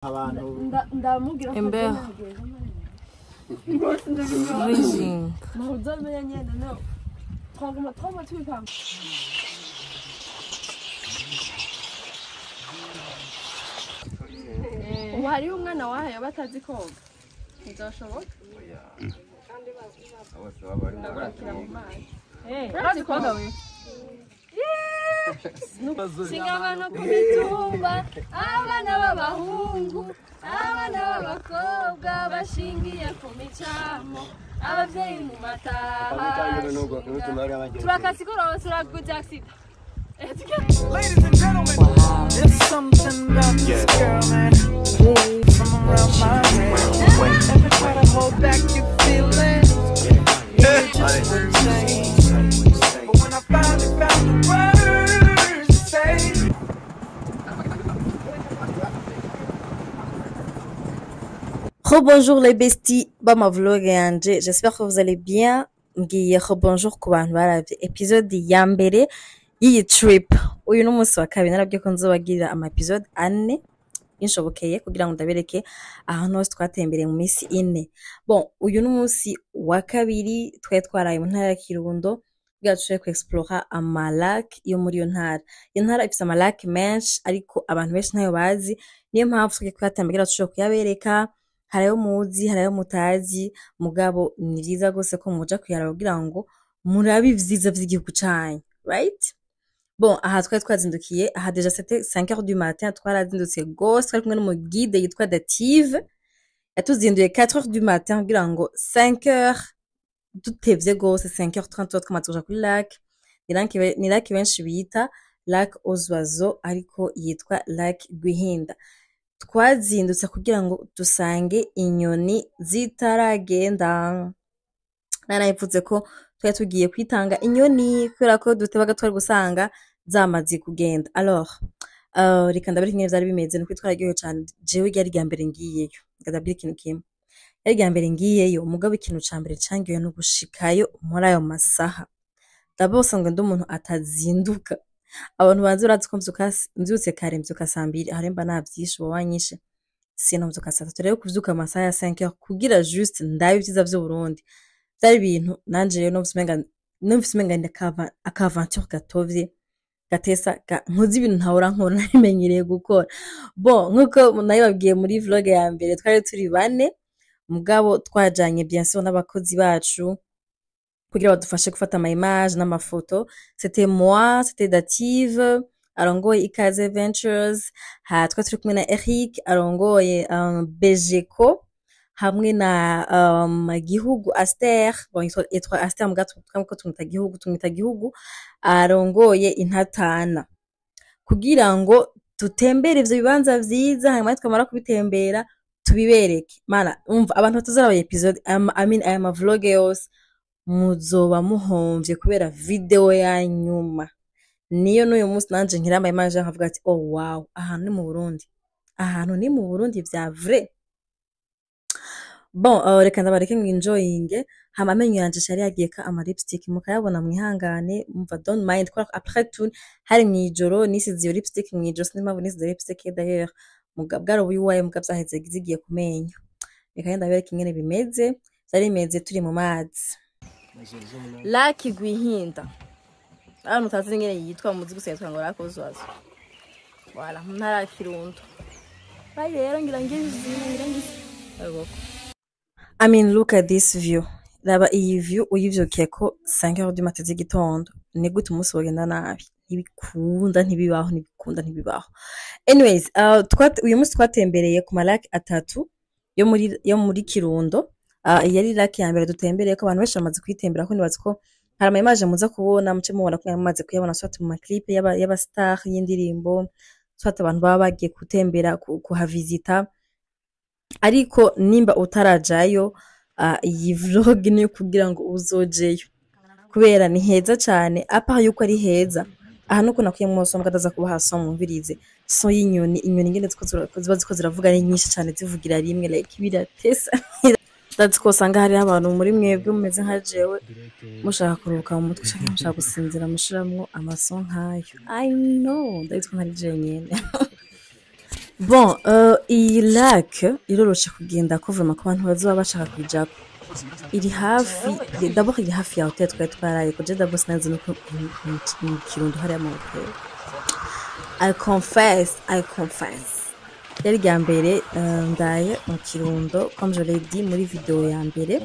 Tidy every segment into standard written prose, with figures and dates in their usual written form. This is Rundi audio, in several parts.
Ember. Freezing. Wari umwana wahaye batazi koga ntizoshoboka ndagurakira mu mazi urazi koga we singabana ku mitumba abana b'abahungu abana b'abakobwa bashingiye ku micamo abavyeyi mu mataha turakasi korose uraguze accident. Ladies and gentlemen, wow. There's something about this girl, man. From around my head. Every time I hold back, you feel it. You're just insane. But when I finally found the words to say. Rebonjour les besties, ma vlog yanje. J'espère que vous allez bien. Ngiye rebonjour ku bantu baravye episode ya mbere y'iyi trip. Uyu n'umunsi wa kabiri narabye ko nzobagirira ama episode 4 inshobokeye kugira ngo ndabereke ahantu hose twatembereye mu minsi 4. Bon, uyu n'umunsi wa kabiri twaraye mu ntara ya Kirundo bwacu ku explore amalak yo muri yo ntara. Iyo ntara ifite amalak menshi ariko abantu benshi ntayo bazi. Niyo mpamvu twe kwatembera tushobora kuyabereka. Harayo muzi, harayo mutazi, mugabo ni vyiza gose ko muja kuyaraba kugira ngo murabe ivyiza vy'igihugu canyu, right? Bon, aha twari twazindukiye, aha deja c'était 5h du matin, twarazindutse gose, twari kumwe n'umu guide yitwa Dative. Yatuzinduye 4h du matin kugira ngo 5h dutevye gose 5h30 twamaze kuri lac. Ni lac benshi bita lac aux oiseaux ariko yitwa lac Gwihinda. Twazindutse kugira ngo dusange inyoni zitaragenda. Narayivuze ko twari tugiye kwitanga inyoni kubera ko dutebaga twari gusanga zamaze kugenda. Alors reka ndabere kimwe vyari bimeze nuko twararyohewe cyane. Jewe ryari rya mbere ngiyeyo, ndabwira ikintu kimwe. Ryari rya mbere ngiyeyo, mugabo ikintu ca mbere cangiye no gushikayo muri ayo masaha. Ndabose ngo ndi umuntu atazinduka. Abantu banzi urazi ko mvyutse kare mvyuka saa 2 haremba navyishe wanyishe sino mvyuka saa 3 rero kuvyuka amasaha ya 5h kugira juste ndabe ivyiza vyo Burundi byari ibintu nanje rero numvise umenga ndakava akaventure gatovye gatesa nkoze ibintu ntahora nkora narimenyereye gukora. Bon, nkuko nayo babwiye muri vlog ya mbere twari turi bane mugabo twajanye bien sûr n'abakozi bacu kugira badufashe gufata ama image n'amafoto. C'était moi, c'était Dative arongoye Ikaze Ventures, twa turi kumwe na Eric arongoye Bejeko hamwe na Gihugu Aster. Bon, yitwa Aster mugato twamko tumita Gihugu arongoye Intatana kugira ngo tutembere ivyo bibanza vyiza hanyuma twamara kubitembera tubibereke. Mana umva abantu batuzara episode I am a vlog yose muzoba muhomvye kubera video ya nyuma. Niyo n'uyu munsi nanje nkiramba image nkavuga ati oh wow, ahantu ni mu Burundi. Ahantu ni mu Burundi vya vrai. Bon, reka ndabareke nginjoyinge. Hama amenyo yanje shari yagiye ka ama lipstick mukayabona mwihangane, mumva don't mind kwa après tout hari mwijoro nisize iyo lipstick mwijoro sinimava nisize lipstick d'ailleurs mugabwaro wiwaye mugabzaheze gizigiye kumenyo. Reka ndabereke ingene bimeze. Zari imeze turi mu mazi. Lac Gwihinda. Abantu mutazi ngene yitwa muzi gusetwa ngo Lac aux oiseaux. Voilà, ntara Kirundo. Bye rero ngira ngizi. I mean, look at this view. Raba iyi view uyivyukiye ko 5h du matin z'igitondo. Ni gute umunsi wogenda nabi. Ntibibaho. Anyways, uyu munsi twatembereye ku malaki 3 yo muri Kirundo. Yari lac ya mbere dutembereye ko abantu benshi bamaze kwitembera ko nibazi ko hari ama image muza kubona muce mubona ko yamaze kuyabona swat mu clip y'aba star y'indirimbo swat abantu baba bagiye gutembera kuhavisita. Ariko nimba utarajayo iyi vlog ni kugira ngo uzojeyo kubera ni heza cyane. Apa yuko ari heza aha nuko nakuye mu somo kadaza kuba haso mumvirize so y'inyoni ngene ziko ziravuga ari nyinshi cyane zivugira rimwe like biratesa. Ko sanga hari abantu muri mwebwe mumeze nka jewe mushaka kuruka mu mutwe cyangwa mushaka gusinzira mushiramwo amaso nkayo. I know ndayitwa nkari je nyene. bon iyi lac iroroshe kugenda ko vraiment ko abantu bazoba bashaka kwijako iri hafi d'abord iri hafi ya hotel twari twaraye ko je d'abord sinanze no mu Kirundo hariya mu hotel. I confess yari rya mbere ndaye mu Kirundo comme je l'ai dit muri video ya mbere.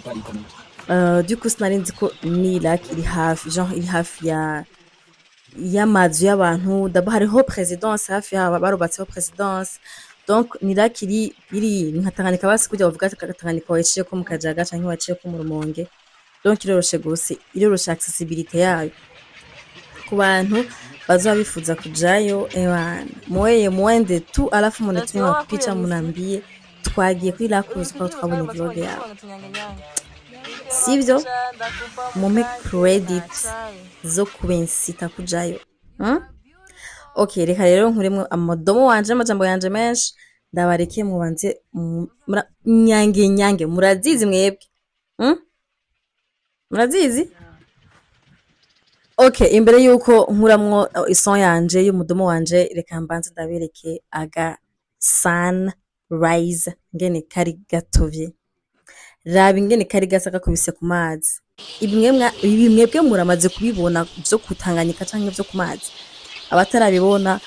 Du coup sinari nzi ko ni lac iri hafi genre iri hafi y'amazu y'abantu d'abord hariho présidence hafi yabo barubatseho présidence donc ni lac iri nka Tanganyika basi kujya bavuga ati Tanganyika waciye ko mu Kajaga canke waciye ko mu Rumonge donc iroroshe gose iroroshe accessibilité yayo ku bantu bazoba bifuza kujayo ewana mwende tu alafu munatumia picha munambie twagiye kuri lac kwa twabonye vlog yawe sivyo mume credit zo kubensita kujayo okay reka rero nkuremwe amadomo wanje amajambo yanje menshi ndabareke mubanze nyange murazizi mwebwe murazizi okay imbere yuko nkuramwo ison yanje y'umudomo wanje reka mbanze ndabereke aga sunrise ngene kari gatovye raba ingene kari gasa kakubise ku mazi ibi mwebwe muramaze kubibona byo kutanganyika canke byo ku mazi abatarabibona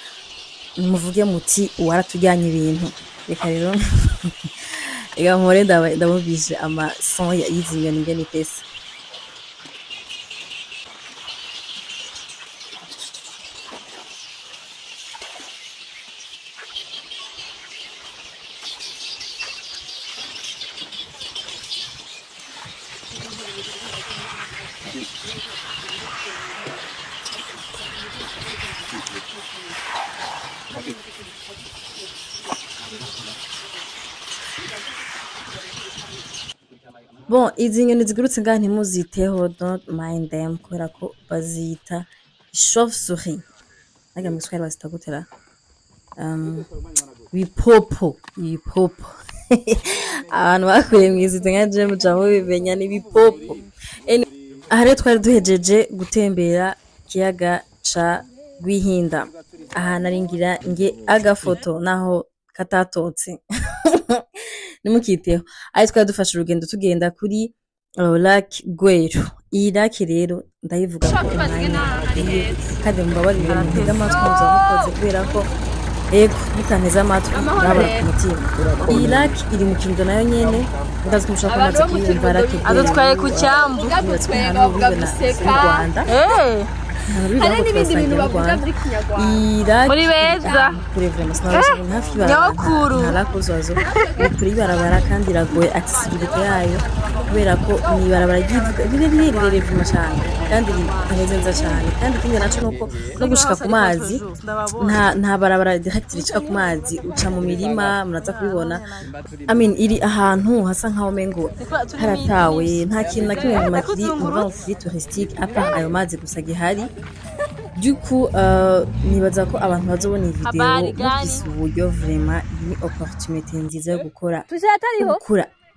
muvuge muti waratujyanye ibintu reka rero ega mpore ndabubije ama son y'izi nyoni ngene pesa bon izi nyoni zigurutse ngaha ntimuziteho don't mind them kubera ko bazita chauve-souris aga mu Kiswahili bazita gutera bipopo abantu bakuye mwizite nka je mujaho bibenya ni bipopo aha rero twari duhejeje gutembera kiyaga ca Rwihinda aha naringira nge agafoto naho katatotse nimukiteho ari twari dufashe urugendo tugenda kuri lac Gweru iyi lac rero ndayivuga ko kandi mubabarire mutega amatwi muzamukoze kubera ko ego mutanteze amatwi urabura ku mutima iyi lac iri mu Kirundo nayo nyene ndazi ko mushaka amazi kuyumva lac adutwaye ku cyambu Rwanda hari n'ibindi bintu bavuga muri Kinyarwanda muri beza kuri vraiment sinabasha hafi nyakuru harakozazo kuri barabara kandi iragoye accessibility yayo kubera ko ni barabara rirerire vuma cyane kandi rimeze neza cyane kandi kindi naco nuko no gushika ku mazi nta barabara direct ricika ku mazi uca mu mirima muraza kubibona I mean iri ahantu hasa nkaho mengo haratawe nta kintu na kimwe mu makiri mu bantu touristique apa ayo mazi gusa gihari du coup nibaza ko abantu bazobona iyi video mufise uburyo vraiment ni opportunité nziza yo gukora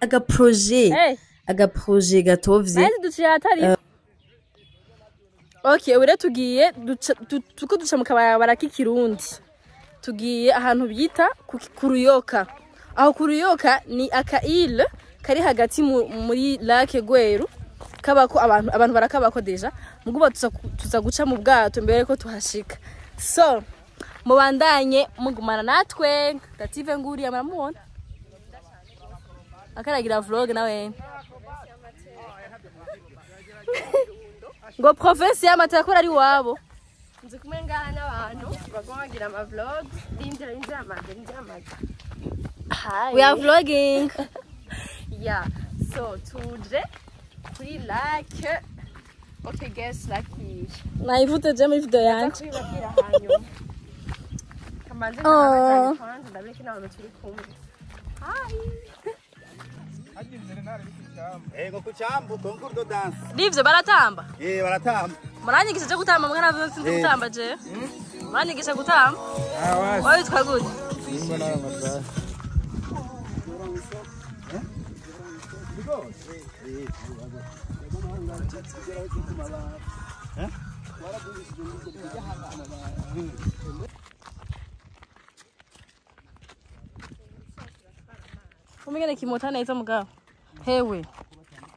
aga projet gatovye okay ure tugiye tuko duca mu kabarabara k'ikirundi tugiye ahantu bita ku Ruyoka aho ku Ruyoka ni aka île kari hagati muri lac Gweru kabako abantu barakabako deja muguba tuza guca mu bwato mbere ko tuhashika so mubandanye mugumana natwe Dative nguri amamubona akaragira vlog nawe ngo province y'Amata ko ari wabo nzi kumwe ngaha n'abantu bagomagira ama vlog ndinjira amazi we are vlogging yeah so tuje kuri lac okay guess lucky naivute je muri video yanje kamanze kwanza ndabeke nawe turi kumwe hi ego kuchambu concours de danse livyo baratamba baratamba muranyigisha gutamba mwana byo sinzi gutamba je muranyigisha gutamba wawe twagute simba nawe masa umengene kimota neza mugabo hewe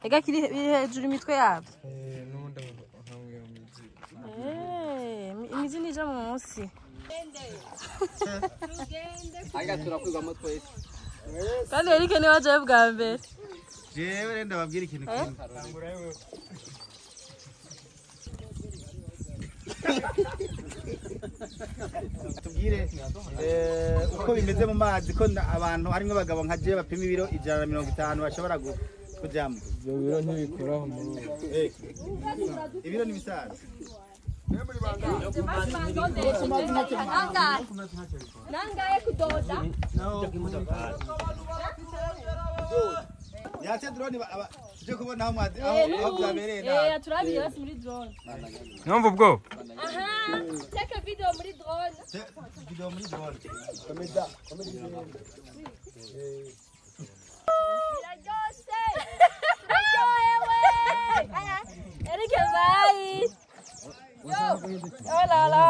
ega kiri hejuru imitwe yabyo n'ubundi nkambwira imizi imizi nije munsi Aga turakwigwamo twese. kandi Eric ni waje bwa mbere Jewe renda babwira ikintu kimwe. Tubwire uko bimeze mu mazi ko abantu harimo abagabo nka je bapima ibiro 150 bashobora kujyamo. ibyo biro ntibikoraho muri ubu Ibiro ni bisaza. nangaye kudoda Yache drone je kubona aho mwazi aho byabereye na. turabiye basi muri drone numva ubwo aha take video muri drone Video muri drone. Irajose Iraryohewe Eric bye oh la la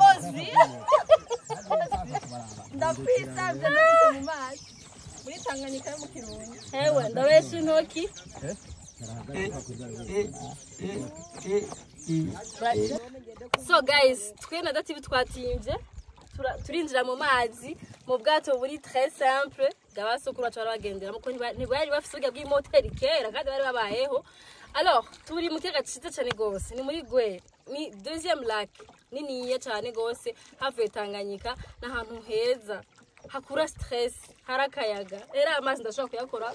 ozi ndapita ndapita mu mazi muri Tanganyika yo mu Kirundo hewe ndabesha intoki so guys twe na dati bitwatimvye turinjira mu mazi mu bwato buri très simple bw'abasukuru bacu barabagendera muko ntibari bafise ubwa bw'imoteri kera kandi bari babayeho alors turi mu kiyaga ciza cyane gose ni muri Gwe ni deuxième lac niniya cyane gose havuye Tanganyika n'ahantu heza hakura stress harakayaga era amazi ndashobora kuyakora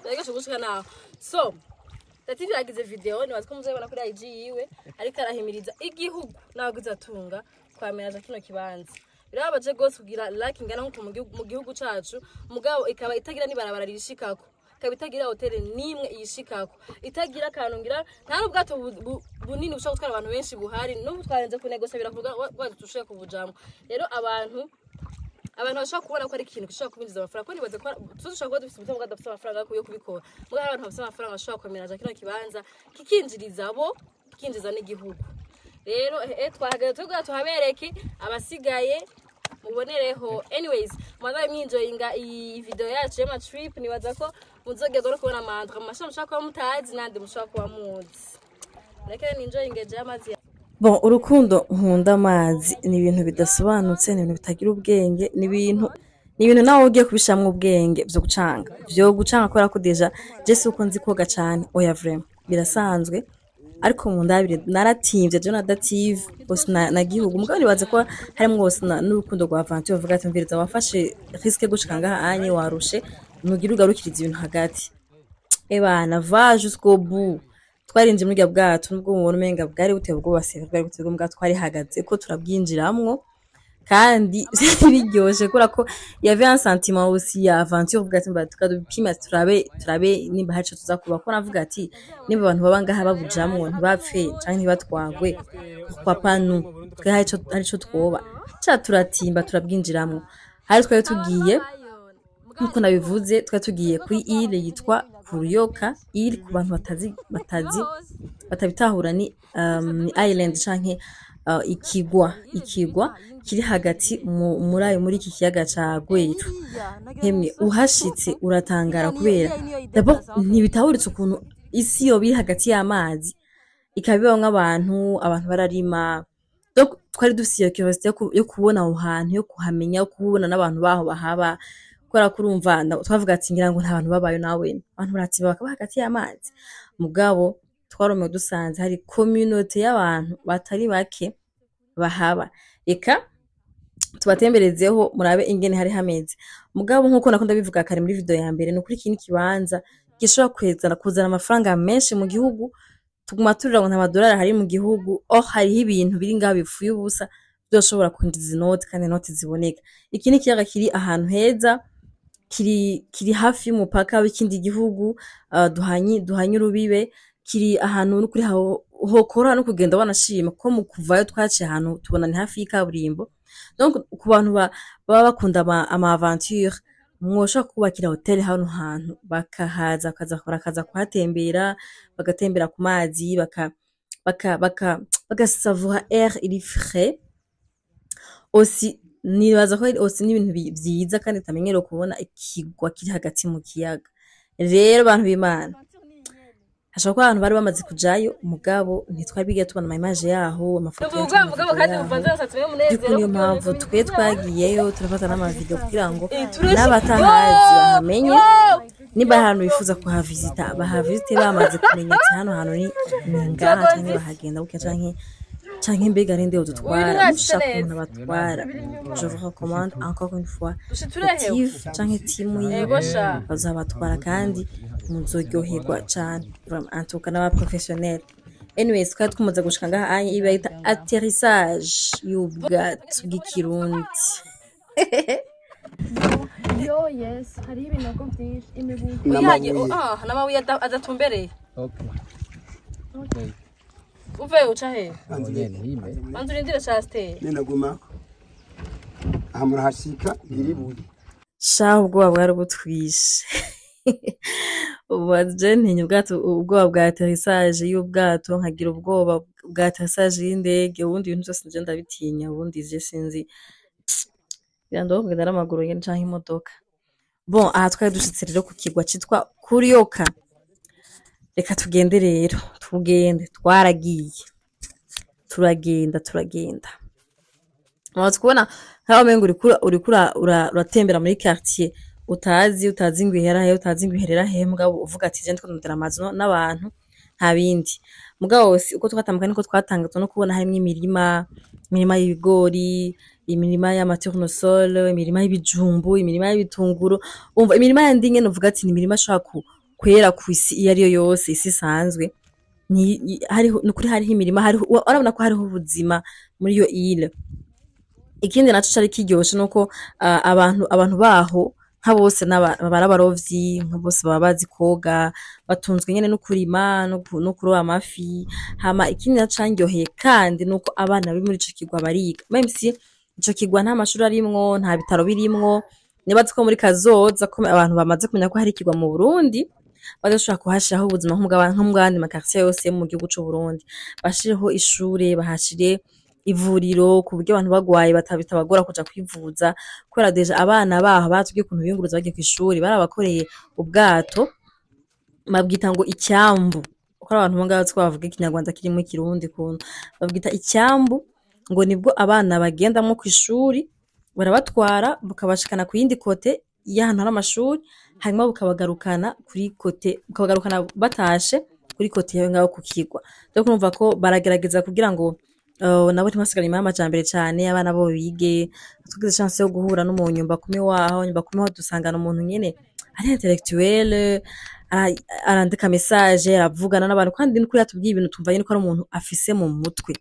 ndagasho gushika naho so Tati yagize video ni baziko muzabona kuri IG yiwe ariko arahimiriza igihugu naguza tunga kwamenaza kino kibanza birabaje gose kugira like ingana nko mu gihugu cacu mugabo ikaba itagira ni barabara rishikako ikaba itagira hotel nimwe iyishikako itagira kantu ngira nta n'ubwato bunini bushaka gutwara abantu benshi buhari no twarenze kunegose birakuvuga wadutushe kubujamwe rero abantu bashaka kubona ko ari ikintu gishaka kubinjiza amafaranga ko nibaze ko tuzoshaka kuba dufite umutungo adafite amafaranga yo kubikora mugabo abantu bafite amafaranga bashaka kwemeraza kino kibanza kikinjiriza abo kikinjiza n'igihugu rero twahagaze tugira tuhabereke abasigaye mubonereho anyways mwaza mwinjoyinga iyi video yacu y'ama trip nibaza ko muzogeza no kubona amandra mashaka mushaka kuba mutazi nande mushaka kuba muzi rekere ninjoyinge je amazi Bon, urukundo nkunda amazi ni ibintu bidasobanutse, ni ibintu bitagira ubwenge, ni ibintu nawe ugiye kubishamwa ubwenge byo gucanga kubera ko deja Jesse uko nzi koga cyane oya vraiment birasanzwe ariko mu ndabire naratimvye je nadative bose na gihugu mugabo nibaze ko harimo bose n'urukundo rwa aventure uvuga ati mviriza wafashe risque gushika ngaha anye warushe nugira ugarukiriza ibintu hagati ebana va jusqu'au bout twarinje muri bwato nubwo mubona umenga bwari buteye ubwobase bwari buteye ubwo twari hagaze ko turabwinjiramwo kandi biryoshe kura ko yave un sentiment aussi ya aventure uvuga ati tukadupima turabe nimba hacu tuzakuba ko navuga ati nimba abantu baba ngaha babujamwo ntibapfe canke ntibatwagwe papa nu twe harico twoba cha turatimba turabwinjiramwo hari twari tugiye nkuko nabivuze twari tugiye kuri ile yitwa Kuruyoka iri ku bantu batabitahura ni island canke ikigwa kiri hagati muri iki kiyaga ca Gweru hemwe uhashitse uratangara kubera dabo ntibitahuritse ukuntu isi yo biri hagati y'amazi ikabibaho nk'abantu bararima donc twari dufite curiosité yo kubona aho hantu yo kuhamenya yo kubona n'abantu baho bahaba kora kurumva twavuga ati ngira ngo nta bantu babayo nawe abantu baratiba bakaba hagati y'amazi mugabo twarome dusanze hari community y'abantu batari bake bahaba eka tubatemberezeho murabe ingene hari hameze mugabo nkuko nakunda bivuga kare muri video ya mbere no kuri kindi kibanza gishobora kuzana amafaranga menshi mu gihugu tuguma turira ngo nta madolari hari mu gihugu hariho ibintu biri ngaho bifuye ubusa byoshobora kwinjiza inoti kandi inoti ziboneka iki ni kiyaga kiri ahantu heza kiri hafi y'umupaka w'ikindi gihugu duhanye urubibe kiri ahantu kuri hokora no kugenda wanashima ko mu kuvayo twaciye ahantu tubona ni hafi y'ikaburimbo donc ku bantu baba bakunda ama aventure mwosha kubakira hotel hano hantu bakahaza bakaza kuhatembera bagatembera ku mazi bagasavura air iri frais aussi nibaza ko ose n'ibintu vyiza kandi tamenyero kubona ikigwa kiri hagati mu kiyaga rero abantu b'Imana hashobora kuba abantu bari bamaze kujayo umugabo ntitwari bigiye tubona ama image yaho amafoto niyo mpamvu twe twagiyeyo turafata n'amavideo kugira ngo n'abatahazi bahamenye niba ahantu bifuza kuhavisita bahavisite bamaze kumenya ati hano hantu ni ngaha cyangwa bahagenda buke canke mbega rinde udutwara ushaka umuntu abatwara je vous recommande encore une fois Steve canke timu yiwe bazabatwara kandi muzoryoherwa cane vraiment en tout cas n'aba professionnel anyways twari twamaze gushika ngaha ibayita atterrissage y'ubwato bw'ikirundi yo yes hari ibinogo byinshi imibuga n'amabuye adatumbereye Okay. uve uca he Hime. banza urindire Chastel ninaguma aha murahashika ngiriburi shaho ubwoba bwari butwishe ubaje ntinya ubwoba bwa atterrissage y'ubwato nkagira ubwoba bwa atterrissage y'indege ubundi ibintu byose nje ndabitinya ubundi je sinzi birando kugenda n'amaguru nyene canke imodoka bon aha twari dushitse rero ku kigwa citwa Kuryoka reka tugende rero tugende twaragiye turagenda amaze kubona nkaho mengo urikura uratembera muri quartier utazi ingwihera he utazi ingwiherera he mugabo uvuga ati je ndiko ndondera amazu n'abantu nta bindi mugabo wose uko twatambuka niko twatangazwa no kubona harimo imirima y'ibigori imirima y'amatournesol imirima y'ibijumbu imirima y'ibitunguru umva imirima yandi nyene uvuga ati ni imirima ashaka kwera ku isi iyo ariyo yose isi isanzwe hariho nukuri hariho imirima hariho urabona ko hariho ubuzima muri iyo ile ikindi naco cari kiryoshe nuko abantu baho nka bose barabarovyi nka bose baba bazi koga batunzwe nyene no kurima no kuroba amafi hama ikindi nacanyoheye kandi nuko abana bari muri ico kigwa bariga même si ico kigwa nta mashuri arimwo nta bitaro birimwo nibazi ko muri kazoza ko abantu bamaze kumenya ko hari ikigwa mu Burundi badashobora kuhashiraho ubuzima nk'ubwandi makartier yose mu gihugu c'u Burundi bashireho ishure bahashire ivuriro ku buryo abantu bagwaye bitabagora kuja kwivuza kubera deja abana baho batubwiye ukuntu biyunguruza bagiye kw'ishuri barabakoreye ubwato babwita ngo icyambu uko abantu bo ngaho twavuga ikinyarwanda kirimo ikirundi kuntu babwita icyambu ngo nibwo abana bagendamwo kw'ishuri barabatwara bakabashikana ku yindi kote y'ahantu hari amashuri hanyuma bukabagarukana kuri kote bukabagarukana batashe kuri kote yawe ngaho ku kigwa rero kumva ko baragerageza kugira ngo nabo ntibasigare inyuma y'amajambere cane abana bo bige tugize chance yo guhura n'umunyumba kumi waho nyumba kumi ho dusangana umuntu nyene ari intellectuel arandika message aravugana n'abantu kandi nuko yatubwiye ibintu tumva nyene ko ari umuntu afise mu mutwe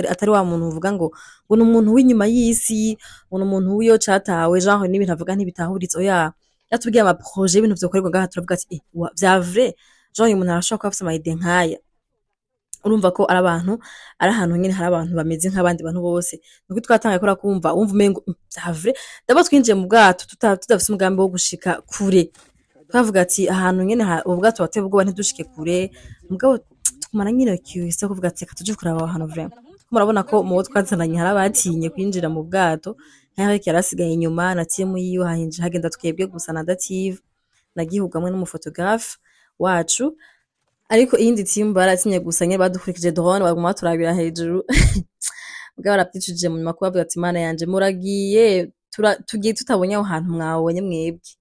atari wa muntu uvuga ngo ni umuntu w'inyuma y'isi ngo ni umuntu w'iyo catawe genre n'ibintu avuga ntibitahuritse oya yatubwiye ama projet ibintu vyokorerwa ngaha turavuga ati vya vrai genre umuntu arashobora kuba afise ama idée nkaya urumva ko ari ahantu nyine hari abantu bameze nk'abandi bantu bose nuko twatangaye ko rakumva umva umengo vya vrai dabo twinjiye mu bwato tutafise umugambi wo gushika kure twavuga ati ahantu nyine ubwato bateye ubwoba ntidushike kure mugabo tukumana nyine cyose kuvuga ati tuje kuraba ahantu vraiment murabona ko mu twazananye hari abatinye kwinjira mu bwato nkaho yarasigaye inyuma natiye mu yiwe hahinje hagenda twebwe gusa na dative nagihugamwe n'umufotografe wacu ariko iyindi timu baratinye gusa nye badukurikije drone baguma turabira hejuru bwa barapitije mu nyuma kubavuga ati mana yanje muragiye tugiye tutabonye aho hantu mwabonye mwebwe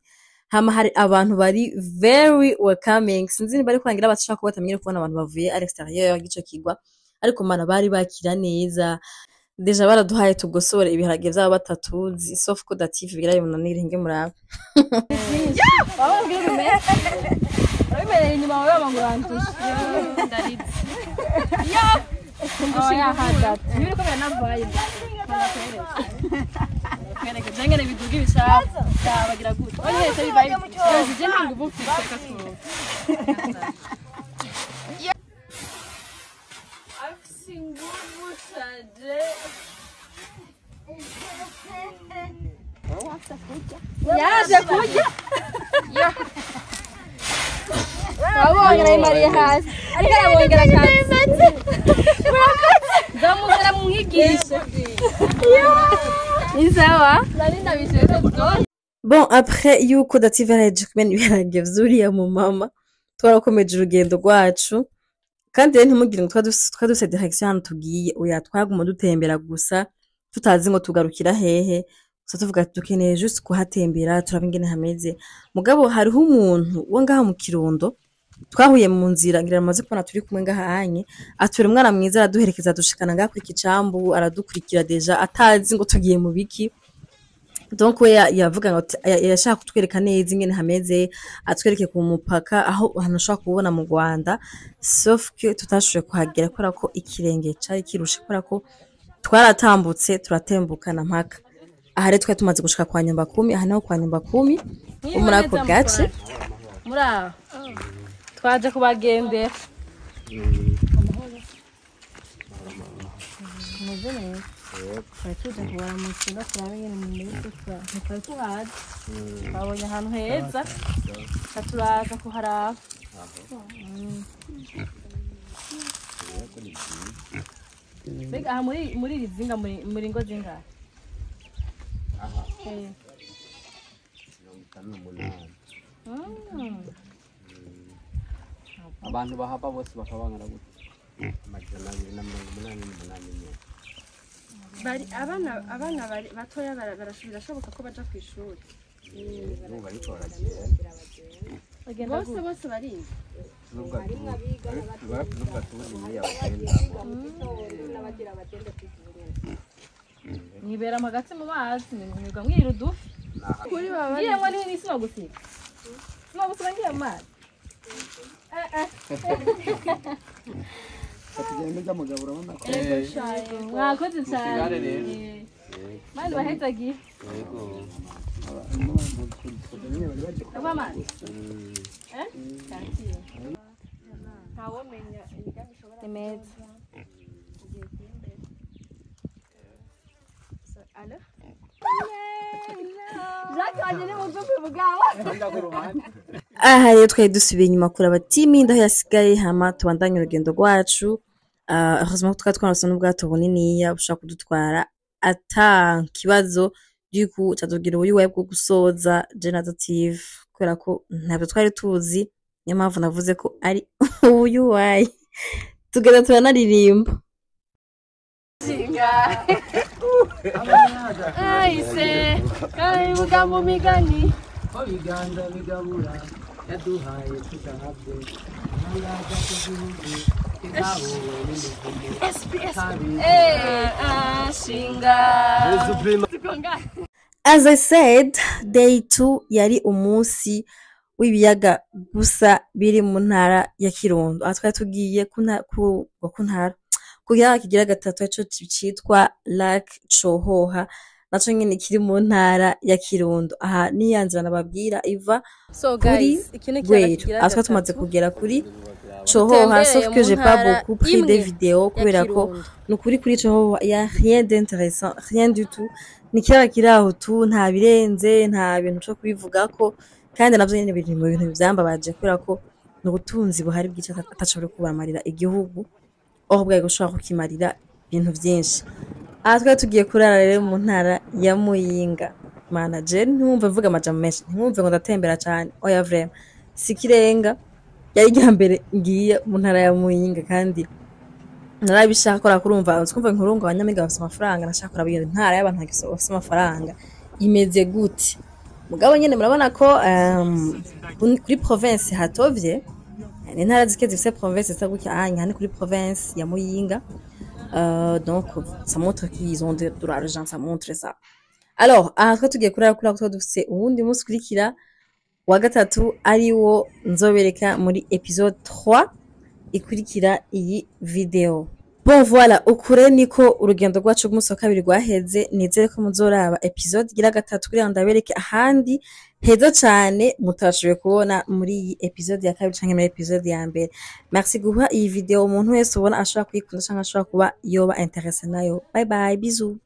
hama hari abantu bari very welcoming sinzi ni bari kurangira batashaka ko batamenye kubona abantu bavuye à l'extérieur y'ico kigwa ariko mana bari bakira neza deja baraduhaye tugosora ibiharage vy'aba batatuzi sauf ko dative bigirayo munanire nge muraba Abimere inyuma wawe bangurantisha ndaritse ya hadat niba ko banabaye kwereka jengene biduga ibishaka bagira gute onye se bibaye je ntingubu mfite kasuru afsingubu saje yaje kujya wabongera Maria hasi ariko arabongera kandi nzamuzana mumwigishe ni sawa nari nabisheze Bon, après yuko Dative yaraheje kumena ibiharage vy'uriya mu mama twarakomeje urugendo rwacu kandi rero ntimugire ngo twaduse direction hano tugiye oya twaguma dutembera gusa tutazi ngo tugarukira hehe gusa tuvuga dukeneye juste kuhatembera turaba ingene hameze mugabo hariho umuntu wo ngaha mu Kirundo twahuye mu nzira ngira amaze kubona turi kumwe ngaha hanye atwere umwana mwiza araduherekeza dushikana ngaha ku kicambu aradukurikira deja atazi ngo tugiye mu biki donc we yavuga ngo yashaka kutwereka neza ingene hameze atwereke ku mupaka aho hanashaka kubona mu Rwanda sauf que tutashoboye kuhagera kubera ko ikirenge cari kirushe kubera ko twaratambutse turatembukana mpaka aha rero twari tumaze gushika kwa Nyumba 10 aha naho kwa Nyumba 10 muri ako gace muri aho twaje kubagendera twari tuje kubaramukira turabe nyene mu muri twari tuhazi twabonye ahantu heza turaza kuharaba mbega aha muri iri zinga muri ngo zingahe abantu bahaba bose bakabangana gute 288 bari abana bari batoya birashoboka ko baja ku ishuri bose bari nibera magati mu mazi mwirwa mwira udufi kuri baba ngiye ngo ni sima gusiga ngiye mu mazi Tugenda mugabura urabona ko mwakoze cyane mani bahetagiye mama ntawomenya imigambi ishobora imeza alo aha rero twari dusubiye inyuma kuraba timu indaho yasigaye hama tubandanye urugendo rwacu heureusement ko twari twanose n'ubwato buniniya bushaka kudutwara ata kibazo yuko cyatugira ubuyi bwo gusoza generative kubera ko ntabwo twari tuzi niyo mpamvu navuze ko ari ubuyi wayi tugenda turanaririmba Aise, kai mugamu migani. Biganza bigabura yaduhaye tuzahabwe. Shinga. As I said, day 2 yari umunsi w'ibiyaga gusa biri mu ntara ya Kirundo. Atwa tugiye ku ntara kugira kigira gatatu cyo citwa Lac Cohoha naco nyene kiri mu ntara ya Kirundo. Aha niyanzira nababwira iva so guys ikine kigira atwa tumaze kugera kuri Cohoha sauf que j'ai pas beaucoup pris des vidéos kubera ko nukuri kuri Cohoha ya rien d'intéressant rien du tout ni kiraho tu nta birenze nta bintu cyo kubivuga ko kandi navyo nyene biri mu bintu byambabaje kubera ko n'ubutunzi buhari bw'ica atacobora kubamarira igihugu aho bwaye gushaka kukimarira ibintu byinshi aha twari tugiye kurara rero mu ntara ya Muyinga manager ntumve mvuga amajambo menshi ntumve ngo ndatembera cyane oya vraiment sikirenga yari igihambere ngiye mu ntara ya Muyinga kandi narabishaka kora kurumva twumva inkuru ngo abanyamiga bafite amafaranga nashaka kuraba iyo ntara y'abantu bafite amafaranga imeze gute mugabo nyene murabona ko kuri province hatovye ni ntara zike zifite province zitagukya anya ni kuri province ya Muyinga donc ça montre qu'ils ont de l'argent ça montre ça alors aha twa tugiye kurara ko dufite ubundi munsi kurikira wa gatatu ari wo nzobereka muri episode 3 ikurikira iyi video. Bon voilà ukure niko urugendo rwacu rw'umunsi wa kabiri rwaheze nizere ko muzoraba episode gira gatatu kugira ndabereke ahandi heza cyane mutashoboye kubona muri iyi episode ya kabiri canke muri episode ya mbere. Merci guha iyi video umuntu wese ubona ashobora kuyikunda canke ashobora kuba yoba intéressé nayo. Bye bye bisous.